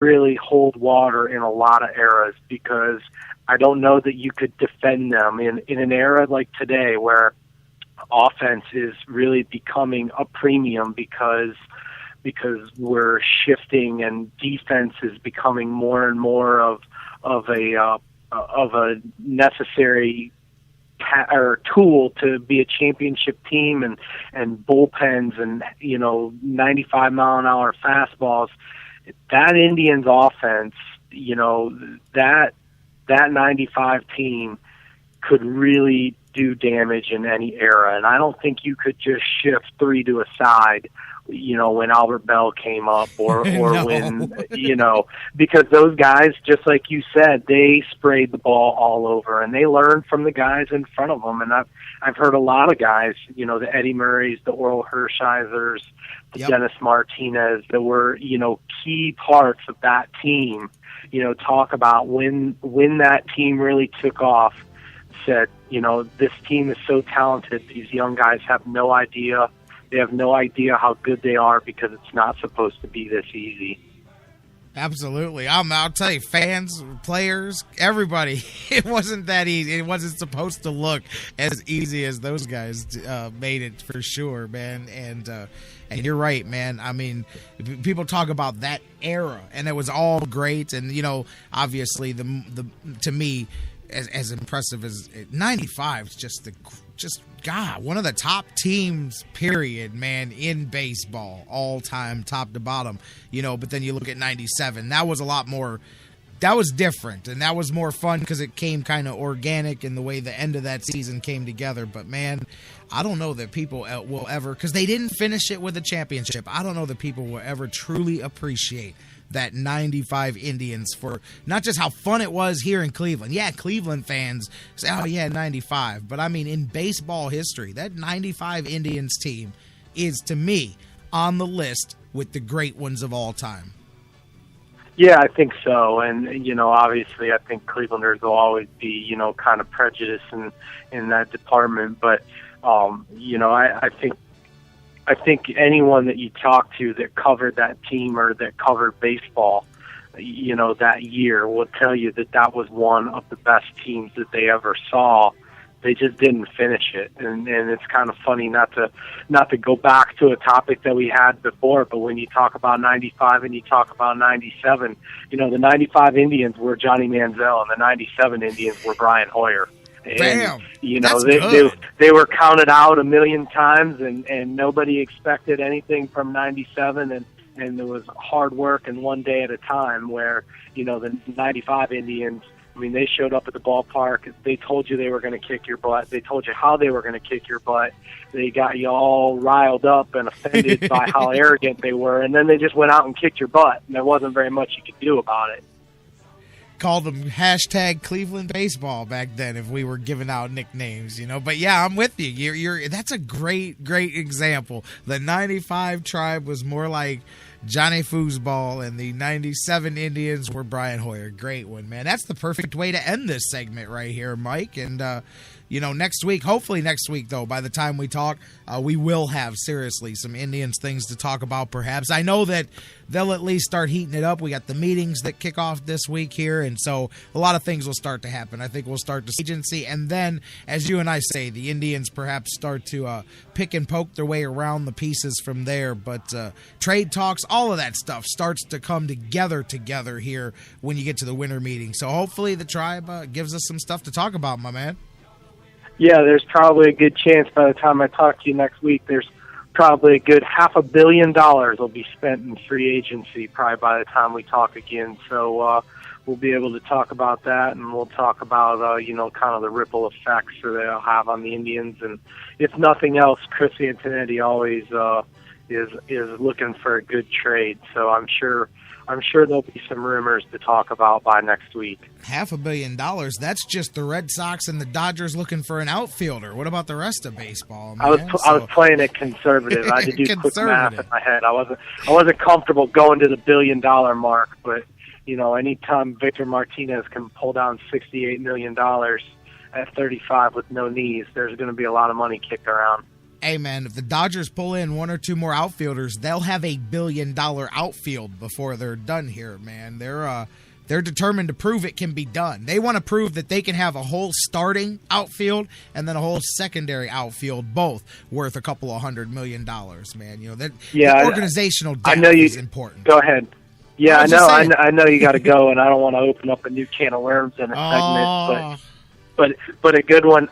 really hold water in a lot of eras, because I don't know that you could defend them in an era like today where offense is really becoming a premium because we're shifting and defense is becoming more and more of a necessary or tool to be a championship team, and bullpens and 95-mile-an-hour fastballs. That Indians offense, that 95 team could really do damage in any era, and I don't think you could just shift 3 to a side, when Albert Bell came up, or No. when, because those guys, just like you said, they sprayed the ball all over, and they learned from the guys in front of them. And I've heard a lot of guys, the Eddie Murrays, the Oral Hershiser's, the Yep. Dennis Martinez, that were, key parts of that team, talk about when that team really took off, said, this team is so talented, these young guys have no idea. They have no idea how good they are, because it's not supposed to be this easy. Absolutely. I'll tell you, fans, players, everybody, it wasn't that easy. It wasn't supposed to look as easy as those guys made it, for sure, man. And you're right, man. I mean, people talk about that era, and it was all great. And, obviously, the to me, as impressive as 95 is just God, one of the top teams, period, man, in baseball, all time, top to bottom, but then you look at 97, that was a lot more, that was different, and that was more fun because it came kind of organic in the way the end of that season came together. But man, I don't know that people will ever, because they didn't finish it with a championship, I don't know that people will ever truly appreciate that 95 Indians for not just how fun it was here in Cleveland. Yeah, Cleveland fans say, oh yeah, 95. But I mean, in baseball history, that 95 Indians team is, to me, on the list with the great ones of all time. Yeah, I think so. And, obviously I think Clevelanders will always be, kind of prejudiced in that department. But, I think anyone that you talk to that covered that team or that covered baseball, that year will tell you that was one of the best teams that they ever saw. They just didn't finish it. And it's kind of funny not to go back to a topic that we had before, but when you talk about 95 and you talk about 97, the 95 Indians were Johnny Manziel and the 97 Indians were Brian Hoyer. Bam. And, they were counted out a million times, and nobody expected anything from 97, and there was hard work and one day at a time where, the 95 Indians, I mean, they showed up at the ballpark. They told you they were going to kick your butt. They told you how they were going to kick your butt. They got you all riled up and offended by how arrogant they were, and then they just went out and kicked your butt, and there wasn't very much you could do about it. Called them hashtag Cleveland baseball back then if we were giving out nicknames, But yeah, I'm with you. You're that's a great example. The 95 Tribe was more like Johnny Foosball, and the 97 Indians were Brian Hoyer. Great one, man. That's the perfect way to end this segment right here, Mike. And next week, hopefully next week, though, by the time we talk, we will have, seriously, some Indians things to talk about, perhaps. I know that they'll at least start heating it up. We got the meetings that kick off this week here, and so a lot of things will start to happen. I think we'll start to see agency, and then, as you and I say, the Indians perhaps start to pick and poke their way around the pieces from there. But trade talks, all of that stuff starts to come together here when you get to the winter meeting. So hopefully the Tribe gives us some stuff to talk about, my man. Yeah, there's probably a good chance by the time I talk to you next week, there's probably a good $500 million will be spent in free agency probably by the time we talk again. So we'll be able to talk about that, and we'll talk about, kind of the ripple effects that they'll have on the Indians. And if nothing else, Chris Antonetti always is looking for a good trade. So I'm sure there'll be some rumors to talk about by next week. $500 million. That's just the Red Sox and the Dodgers looking for an outfielder. What about the rest of baseball, man? I was playing it conservative. I had to do quick math in my head. I wasn't comfortable going to the $1 billion mark, but anytime Victor Martinez can pull down $68 million at 35 with no knees, there's going to be a lot of money kicked around. Hey, man, if the Dodgers pull in one or two more outfielders, they'll have $1 billion outfield before they're done here, man. They're determined to prove it can be done. They want to prove that they can have a whole starting outfield and then a whole secondary outfield, both worth a couple of $100 million, man. You know, that organizational depth is important. Go ahead. Yeah, I know you got to go, and I don't want to open up a new can of worms in a segment, but a good one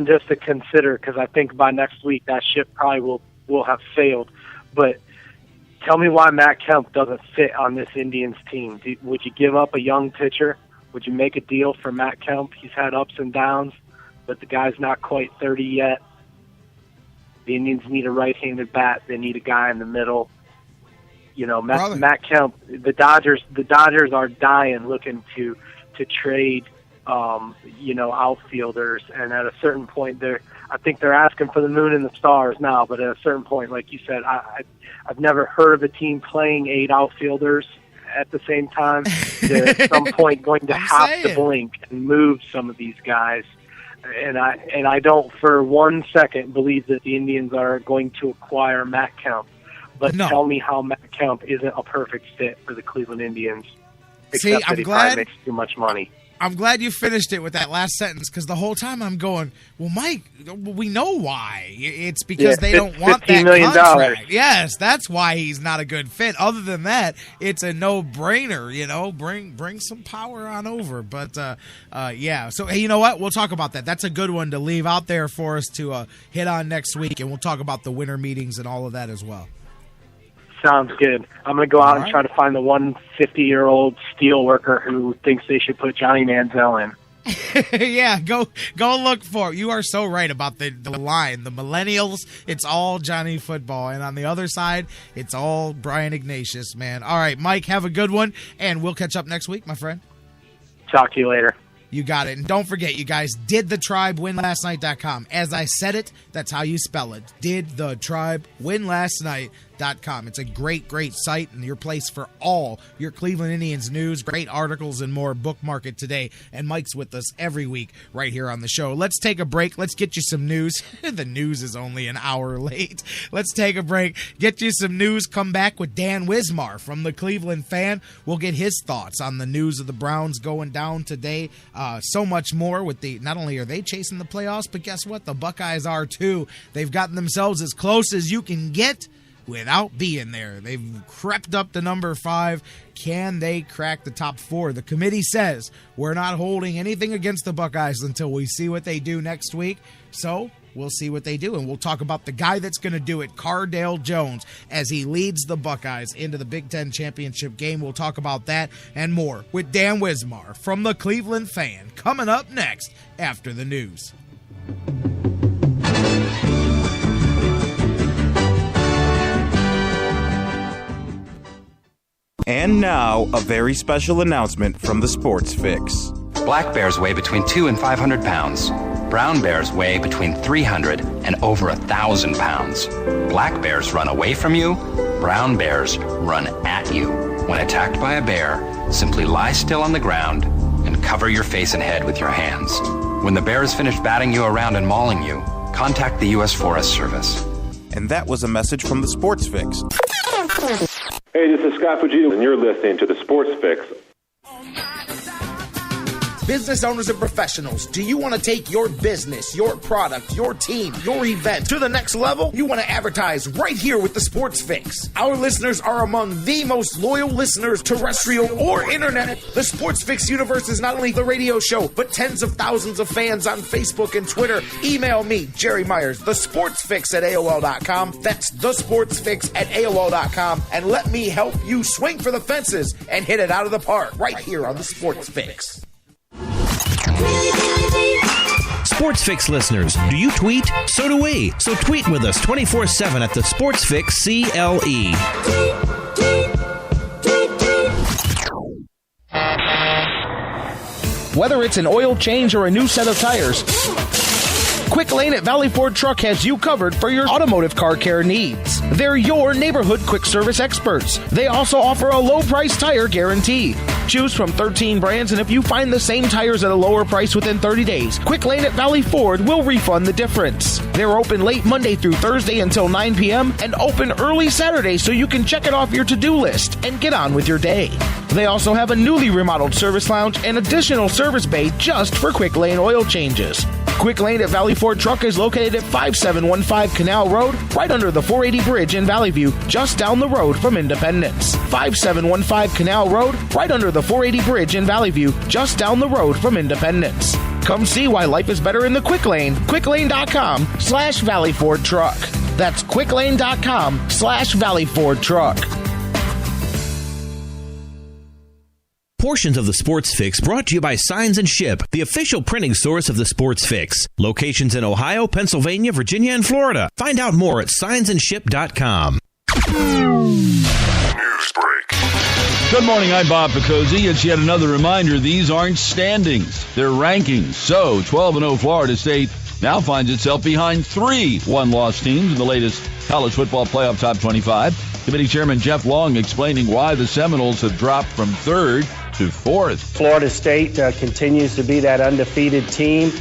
just to consider, because I think by next week that ship probably will have sailed. But tell me why Matt Kemp doesn't fit on this Indians team. Would you give up a young pitcher? Would you make a deal for Matt Kemp? He's had ups and downs, but the guy's not quite 30 yet. The Indians need a right-handed bat. They need a guy in the middle. You know, Matt Kemp. The Dodgers are dying looking to trade outfielders, and at a certain point, I think they're asking for the moon and the stars now. But at a certain point, like you said, I've never heard of a team playing 8 outfielders at the same time. They're at some point going to have to blink and move some of these guys, and I don't for 1 second believe that the Indians are going to acquire Matt Kemp. But tell me how Matt Kemp isn't a perfect fit for the Cleveland Indians, except that he probably makes too much money. I'm glad you finished it with that last sentence, because the whole time I'm going, well, Mike, we know why. It's because they don't want that contract. Yes, that's why he's not a good fit. Other than that, it's a no-brainer, you know. Bring some power on over. But, yeah. So, hey, you know what? We'll talk about that. That's a good one to leave out there for us to hit on next week, and we'll talk about the winter meetings and all of that as well. Sounds good. I'm going to go out and try to find the 150-year-old steel worker who thinks they should put Johnny Manziel in. Yeah, go look for it. You are so right about the line. The millennials, it's all Johnny Football. And on the other side, it's all Brian Ignatius, man. All right, Mike, have a good one, and we'll catch up next week, my friend. Talk to you later. You got it. And don't forget, you guys, didthetribewinlastnight.com. As I said it, that's how you spell it. Didthetribewinlastnight.com. It's a great, great site and your place for all your Cleveland Indians news, great articles, and more. Bookmark it today. And Mike's with us every week right here on the show. Let's take a break. Let's get you some news. The news is only an hour late. Let's take a break. Get you some news. Come back with Dan Wismar from the Cleveland Fan. We'll get his thoughts on the news of the Browns going down today. So much more with not only are they chasing the playoffs, but guess what? The Buckeyes are too. They've gotten themselves as close as you can get without being there. They've crept up to number 5. Can they crack the top 4? The committee says we're not holding anything against the Buckeyes until we see what they do next week. So we'll see what they do, and we'll talk about the guy that's going to do it, Cardale Jones, as he leads the Buckeyes into the Big Ten championship game. We'll talk about that and more with Dan Wismar from the Cleveland Fan, coming up next after the news. And now, a very special announcement from the Sports Fix. Black bears weigh between 200 and 500 pounds. Brown bears weigh between 300 and over 1,000 pounds. Black bears run away from you. Brown bears run at you. When attacked by a bear, simply lie still on the ground and cover your face and head with your hands. When the bear is finished batting you around and mauling you, contact the U.S. Forest Service. And that was a message from the Sports Fix. Hey, this is Scott Fujita, and you're listening to the Sports Fix. Business owners and professionals, do you want to take your business, your product, your team, your event to the next level? You want to advertise right here with the Sports Fix. Our listeners are among the most loyal listeners, terrestrial or internet. The Sports Fix universe is not only the radio show, but tens of thousands of fans on Facebook and Twitter. Email me, Jerry Myers, thesportsfix@AOL.com. That's thesportsfix@AOL.com. And let me help you swing for the fences and hit it out of the park right here on the Sports Fix. Sports Fix listeners, do you tweet? So do we. So tweet with us 24/7 at the Sports Fix CLE. Whether it's an oil change or a new set of tires, Quick Lane at Valley Ford Truck has you covered for your automotive car care needs. They're your neighborhood quick service experts. They also offer a low price tire guarantee. Choose from 13 brands, and if you find the same tires at a lower price within 30 days, Quick Lane at Valley Ford will refund the difference. They're open late Monday through Thursday until 9 p.m. and open early Saturday so you can check it off your to-do list and get on with your day. They also have a newly remodeled service lounge and additional service bay just for Quick Lane oil changes. Quick Lane at Valley Ford Truck is located at 5715 Canal Road, right under the 480 bridge in Valley View, just down the road from Independence. 5715 Canal Road, right under the 480 bridge in Valley View, just down the road from Independence. Come see why life is better in the Quick Lane. QuickLane.com/Valley Ford Truck. That's QuickLane.com/Valley Ford Truck. Portions of the Sports Fix brought to you by Signs and Ship, the official printing source of the Sports Fix. Locations in Ohio, Pennsylvania, Virginia, and Florida. Find out more at signsandship.com. News break. Good morning, I'm Bob Picozzi. It's yet another reminder these aren't standings, they're rankings. So 12-0 Florida State now finds itself behind 3 one-loss teams in the latest college football playoff top 25. Committee Chairman Jeff Long explaining why the Seminoles have dropped from 3rd to 4th. Florida State continues to be that undefeated team,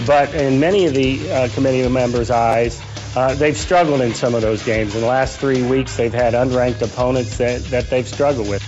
but in many of the committee members' eyes, they've struggled in some of those games. In the last 3 weeks, they've had unranked opponents that they've struggled with.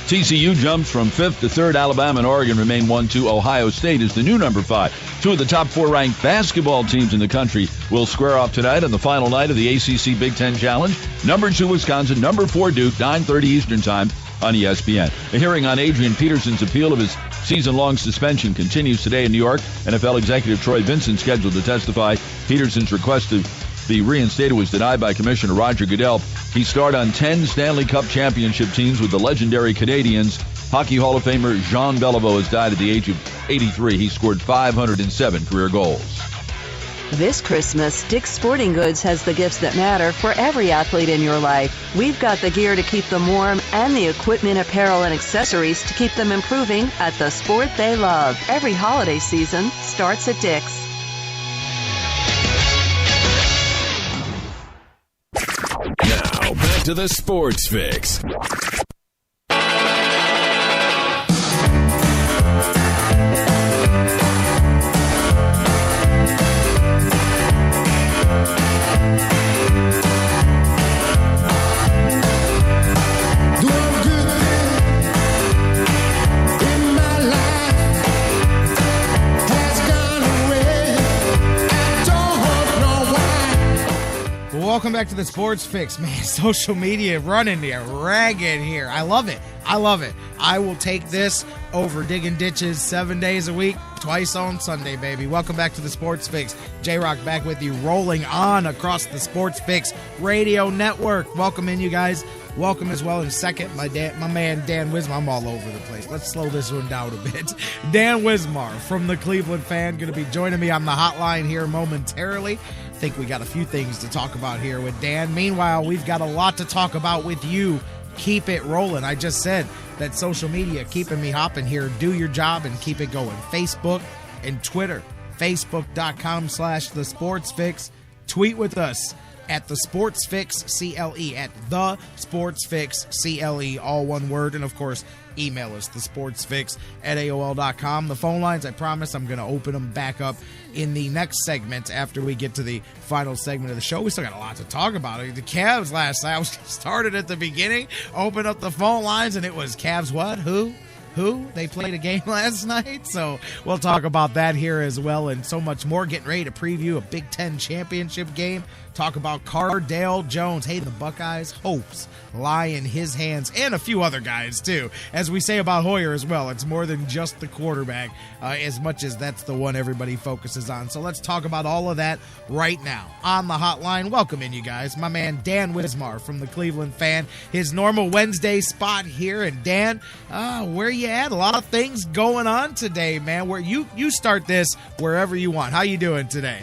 TCU jumps from 5th to 3rd. Alabama and Oregon remain 1-2. Ohio State is the new number 5. 2 of the top 4 ranked basketball teams in the country will square off tonight on the final night of the ACC Big Ten Challenge. Number 2 Wisconsin, number 4 Duke, 9:30 Eastern Time on ESPN. A hearing on Adrian Peterson's appeal of his season-long suspension continues today in New York. NFL executive Troy Vincent scheduled to testify. Peterson's request to be reinstated was denied by Commissioner Roger Goodell. He starred on 10 Stanley Cup championship teams with the legendary Canadiens. Hockey Hall of Famer Jean Beliveau has died at the age of 83. He scored 507 career goals. This Christmas, Dick's Sporting Goods has the gifts that matter for every athlete in your life. We've got the gear to keep them warm and the equipment, apparel, and accessories to keep them improving at the sport they love. Every holiday season starts at Dick's. Now, back to the Sports Fix. Welcome back to the Sports Fix. Man, social media running here, ragged here. I love it. I love it. I will take this over digging ditches 7 days a week, twice on Sunday, baby. Welcome back to the Sports Fix. J-Rock back with you, rolling on across the Sports Fix radio network. Welcome in, you guys. Welcome as well in second, my man Dan Wismar. I'm all over the place. Let's slow this one down a bit. Dan Wismar from the Cleveland Fan going to be joining me on the hotline here momentarily. I think we got a few things to talk about here with Dan. Meanwhile, we've got a lot to talk about with you. Keep it rolling. I just said that social media keeping me hopping here. Do your job and keep it going. Facebook and Twitter. Facebook.com/The Sports Fix. Tweet with us at The Sports Fix CLE, at The Sports Fix CLE, all one word. And, of course, email us, thesportsfix@AOL.com. The phone lines, I promise I'm going to open them back up in the next segment after we get to the final segment of the show. We still got a lot to talk about. The Cavs last night, I started at the beginning, opened up the phone lines, and it was Cavs what? Who? They played a game last night, so we'll talk about that here as well and so much more. Getting ready to preview a Big Ten championship game. Talk about Cardale Jones. Hey, the Buckeyes' hopes lie in his hands, and a few other guys, too. As we say about Hoyer as well, it's more than just the quarterback, as much as that's the one everybody focuses on. So let's talk about all of that right now. On the hotline, welcome in, you guys. My man Dan Wismar from the Cleveland Fan. His normal Wednesday spot here. And Dan, where you at? A lot of things going on today, man. Where you start this wherever you want. How you doing today?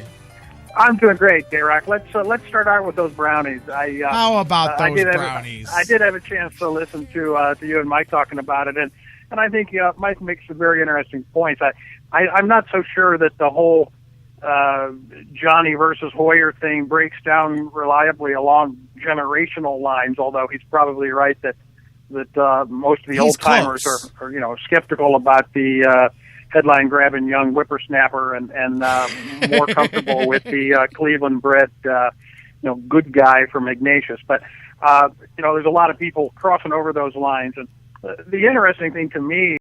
I'm doing great, J-Rock. Let's start out with those brownies. How about those brownies? I did have a chance to listen to you and Mike talking about it, and I think Mike makes some very interesting points. I'm not so sure that the whole Johnny versus Hoyer thing breaks down reliably along generational lines, although he's probably right that that most of the He's old timers close. are skeptical about the headline grabbing young whippersnapper and more comfortable with the Cleveland bred good guy from Ignatius. But there's a lot of people crossing over those lines, and the interesting thing to me